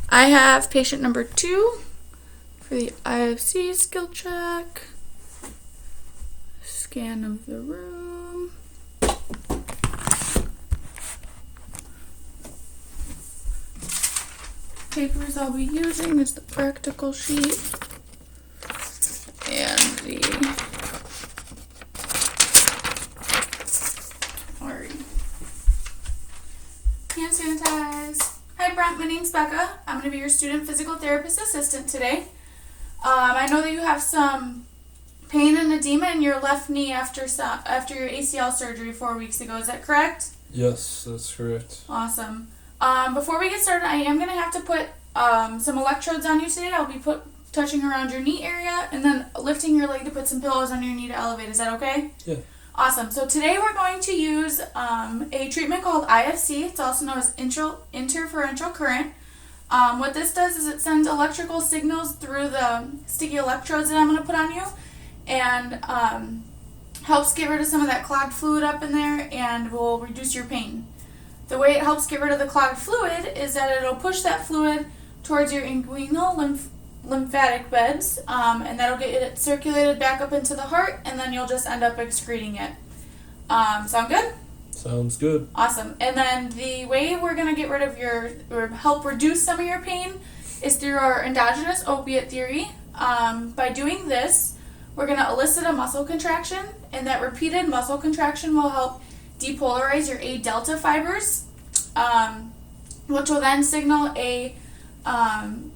I have patient number 2 for the IFC skill check. Scan of the room. Papers I'll be using is the practical sheet and the hand sanitize. Hi Brent, my name's Becca. I'm going to be your student physical therapist assistant today. I know that you have some pain and edema in your left knee after your ACL surgery 4 weeks ago. Is that correct? Yes, that's correct. Awesome. Before we get started, I am going to have to put some electrodes on you today. I'll be touching around your knee area and then lifting your leg to put some pillows on your knee to elevate. Is that okay? Yeah. Awesome. So today we're going to use a treatment called IFC. It's also known as interferential current. What this does is it sends electrical signals through the sticky electrodes that I'm going to put on you and helps get rid of some of that clogged fluid up in there and will reduce your pain. The way it helps get rid of the clogged fluid is that it'll push that fluid towards your inguinal lymphatic beds, and that'll get it circulated back up into the heart, and then you'll just end up excreting it. Sound good? Sounds good. Awesome. And then the way we're going to get rid of or help reduce some of your pain is through our endogenous opiate theory. By doing this, we're going to elicit a muscle contraction, and that repeated muscle contraction will help depolarize your A delta fibers, which will then signal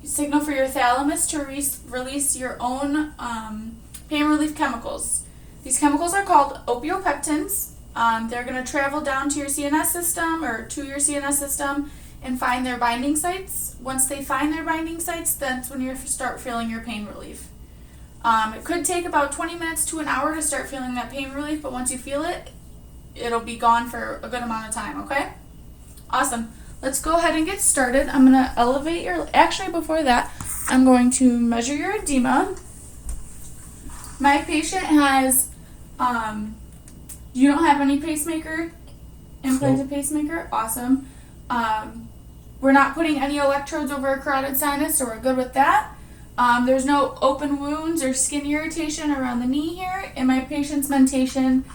signal for your thalamus to release your own pain relief chemicals. These chemicals are called opiopectins. They're going to travel down to your CNS system or to your CNS system and find their binding sites. Once they find their binding sites, that's when you start feeling your pain relief. It could take about 20 minutes to an hour to start feeling that pain relief, but once you feel it, it'll be gone for a good amount of time, okay? Awesome. Let's go ahead and get started. I'm going to elevate actually before that, I'm going to measure your edema. My patient has, you don't have any pacemaker, implanted pacemaker? Awesome. We're not putting any electrodes over a carotid sinus, so we're good with that. There's no open wounds or skin irritation around the knee here, and my patient's mentation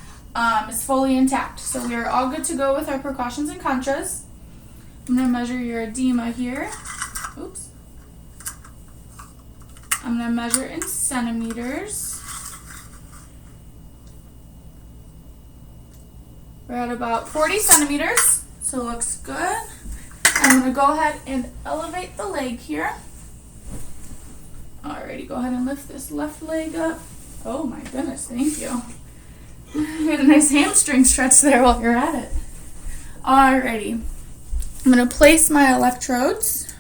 is fully intact. So we are all good to go with our precautions and contras. I'm going to measure your edema here. Oops. I'm going to measure in centimeters. We're at about 40 centimeters, so it looks good. I'm going to go ahead and elevate the leg here. Alrighty, go ahead and lift this left leg up. Oh my goodness, thank you. You had a nice hamstring stretch there while you're at it. Alrighty. I'm going to place my electrodes.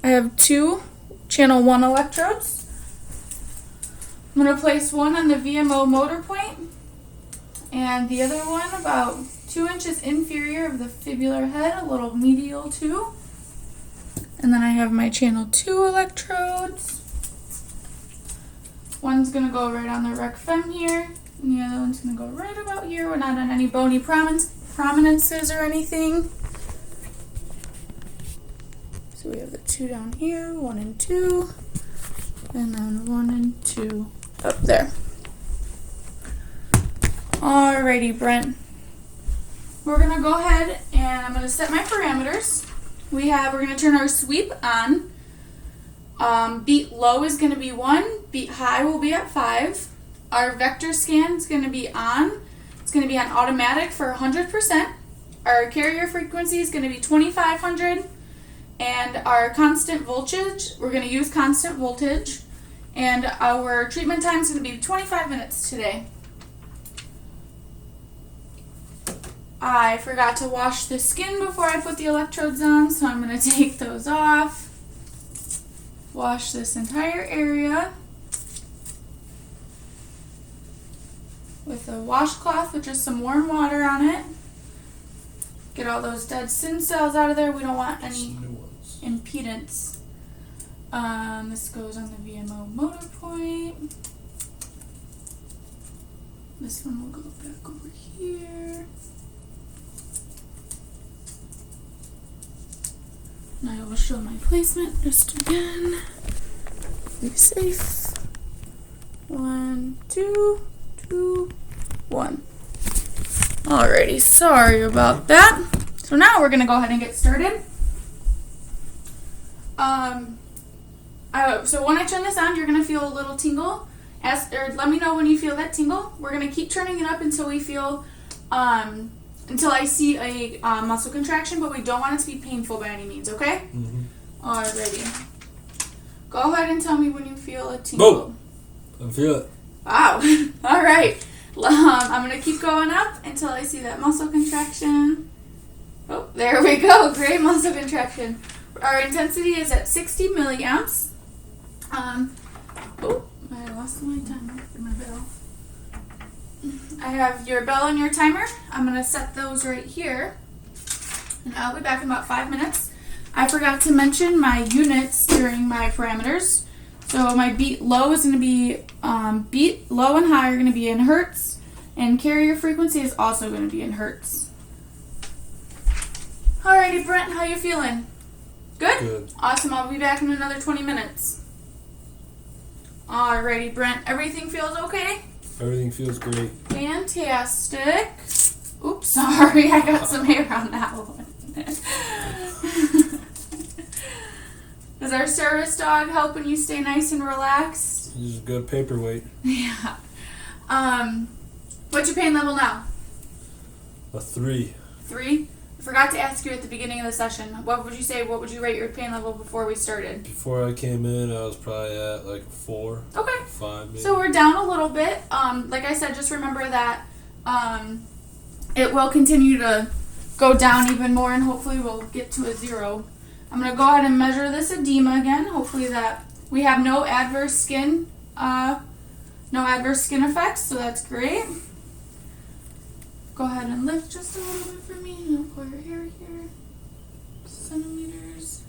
I have 2 channel 1 electrodes. I'm going to place one on the VMO motor point and the other one about 2 inches inferior of the fibular head, a little medial too. And then I have my channel 2 electrodes. One's going to go right on the rec fem here, and the other one's going to go right about here. We're not on any bony prominences or anything. So we have the 2 down here, 1 and 2, and then 1 and 2 up there. Alrighty, Brent. We're going to go ahead and I'm going to set my parameters. We're going to turn our sweep on. Beat low is going to be 1. Beat high will be at 5. Our vector scan is going to be on. It's going to be on automatic for 100%. Our carrier frequency is going to be 2500. And our constant voltage, we're going to use constant voltage. And our treatment time is going to be 25 minutes today. I forgot to wash the skin before I put the electrodes on, so I'm going to take those off. Wash this entire area with a washcloth with just some warm water on it. Get all those dead skin cells out of there. We don't want any impedance. This goes on the VMO motor point. This one will go back over here. And I will show my placement just again. Be safe. 1, 2, 2, 1. Alrighty, sorry about that. So now we're gonna go ahead and get started. So when I turn this on, you're gonna feel a little tingle. Let me know when you feel that tingle. We're gonna keep turning it up until we feel, until I see a muscle contraction, but we don't want it to be painful by any means. Okay? Mm-hmm. Alrighty. Go ahead and tell me when you feel a tingle. I feel it. Wow. All right. I'm going to keep going up until I see that muscle contraction. Oh, there we go. Great muscle contraction. Our intensity is at 60 milliamps. I lost my timer for my bell. I have your bell and your timer. I'm going to set those right here. And I'll be back in about 5 minutes. I forgot to mention my units during my parameters. So my beat low is going to be, beat low and high are going to be in hertz, and carrier frequency is also going to be in hertz. Alrighty, Brent, how you feeling? Good? Good. Awesome, I'll be back in another 20 minutes. Alrighty, Brent, everything feels okay? Everything feels great. Fantastic. Oops, sorry, I got some hair on that one. Is our service dog helping you stay nice and relaxed? He's a good paperweight. Yeah. What's your pain level now? A 3. 3? I forgot to ask you at the beginning of the session. What would you say? What would you rate your pain level before we started? Before I came in, I was probably at like a 4. Okay. 5 maybe. So we're down a little bit. Like I said, just remember that it will continue to go down even more, and hopefully we'll get to a 0. I'm going to go ahead and measure this edema again. Hopefully that we have no adverse skin effects, so that's great. Go ahead and lift just a little bit for me. I'll pull your hair here. Centimeters.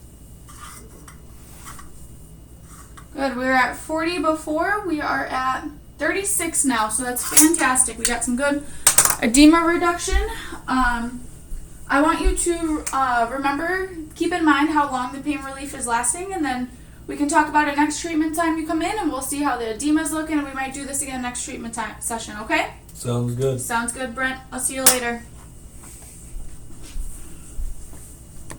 Good. We were at 40 before. We are at 36 now, so that's fantastic. We got some good edema reduction. I want you to remember, keep in mind how long the pain relief is lasting, and then we can talk about it next treatment time you come in, and we'll see how the edema is looking, and we might do this again next treatment session, okay? Sounds good. Sounds good, Brent. I'll see you later.